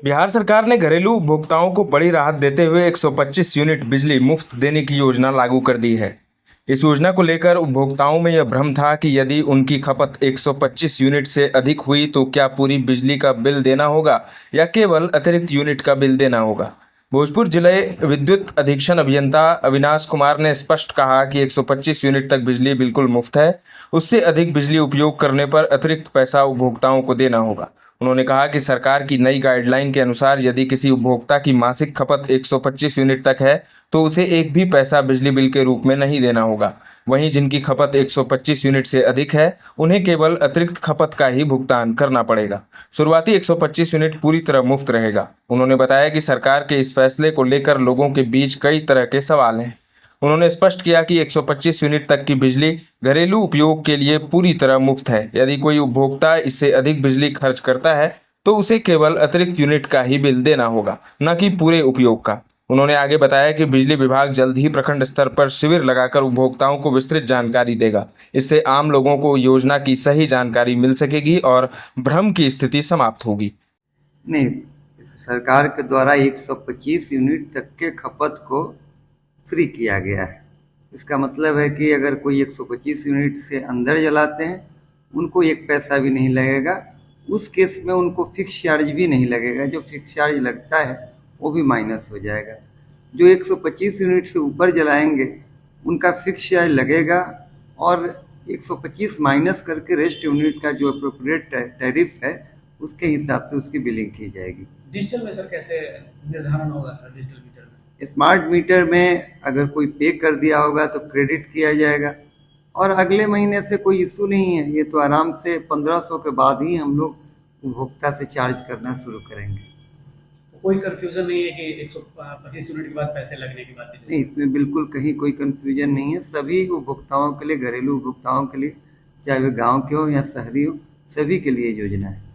बिहार सरकार ने घरेलू उपभोक्ताओं को बड़ी राहत देते हुए 125 यूनिट बिजली मुफ्त देने की योजना लागू कर दी है। इस योजना को लेकर उपभोक्ताओं में यह भ्रम था कि यदि उनकी खपत 125 यूनिट से अधिक हुई तो क्या पूरी बिजली का बिल देना होगा या केवल अतिरिक्त यूनिट का बिल देना होगा। भोजपुर जिले विद्युत अधीक्षण अभियंता अविनाश कुमार ने स्पष्ट कहा कि 125 यूनिट तक बिजली बिल्कुल मुफ्त है। उससे अधिक बिजली उपयोग करने पर अतिरिक्त पैसा उपभोक्ताओं को देना होगा। उन्होंने कहा कि सरकार की नई गाइडलाइन के अनुसार यदि किसी उपभोक्ता की मासिक खपत 125 यूनिट तक है तो उसे एक भी पैसा बिजली बिल के रूप में नहीं देना होगा। वहीं जिनकी खपत 125 यूनिट से अधिक है उन्हें केवल अतिरिक्त खपत का ही भुगतान करना पड़ेगा। शुरुआती 125 यूनिट पूरी तरह मुफ्त रहेगा। उन्होंने बताया कि सरकार के इस फैसले को लेकर लोगों के बीच कई तरह के सवाल हैं। उन्होंने स्पष्ट किया कि 125 यूनिट तक की बिजली घरेलू उपयोग के लिए पूरी तरह मुफ्त है। यदि कोई उपभोक्ता इससे अधिक बिजली खर्च करता है तो उसे केवल अतिरिक्त यूनिट का ही बिल देना होगा, न कि पूरे उपयोग का। उन्होंने आगे बताया कि बिजली विभाग जल्द ही प्रखंड स्तर पर शिविर लगाकर उपभोक्ताओं को विस्तृत जानकारी देगा। इससे आम लोगों को योजना की सही जानकारी मिल सकेगी और भ्रम की स्थिति समाप्त होगी। नहीं, सरकार के द्वारा 125 यूनिट तक के खपत को फ्री किया गया है। इसका मतलब है कि अगर कोई 125 यूनिट से अंदर जलाते हैं उनको एक पैसा भी नहीं लगेगा। उस केस में उनको फिक्स चार्ज भी नहीं लगेगा। जो फिक्स चार्ज लगता है वो भी माइनस हो जाएगा। जो 125 यूनिट से ऊपर जलाएंगे उनका फिक्स चार्ज लगेगा और 125 माइनस करके रेस्ट यूनिट का जो अप्रोप्रिएट टैरिफ है उसके हिसाब से उसकी बिलिंग की जाएगी। डिजिटल में सर कैसे निर्धारण होगा सर डिजिटल मीटर में? स्मार्ट मीटर में अगर कोई पे कर दिया होगा तो क्रेडिट किया जाएगा और अगले महीने से कोई इशू नहीं है। ये तो आराम से 1500 के बाद ही हम लोग उपभोक्ता से चार्ज करना शुरू करेंगे। कोई कंफ्यूजन नहीं है कि 125 यूनिट के बाद पैसे लगने की बात है? नहीं, इसमें बिल्कुल कहीं कोई कंफ्यूजन नहीं है। सभी उपभोक्ताओं के लिए, घरेलू उपभोक्ताओं के लिए, चाहे वे गांव के हो या शहरी हो, सभी के लिए योजना है।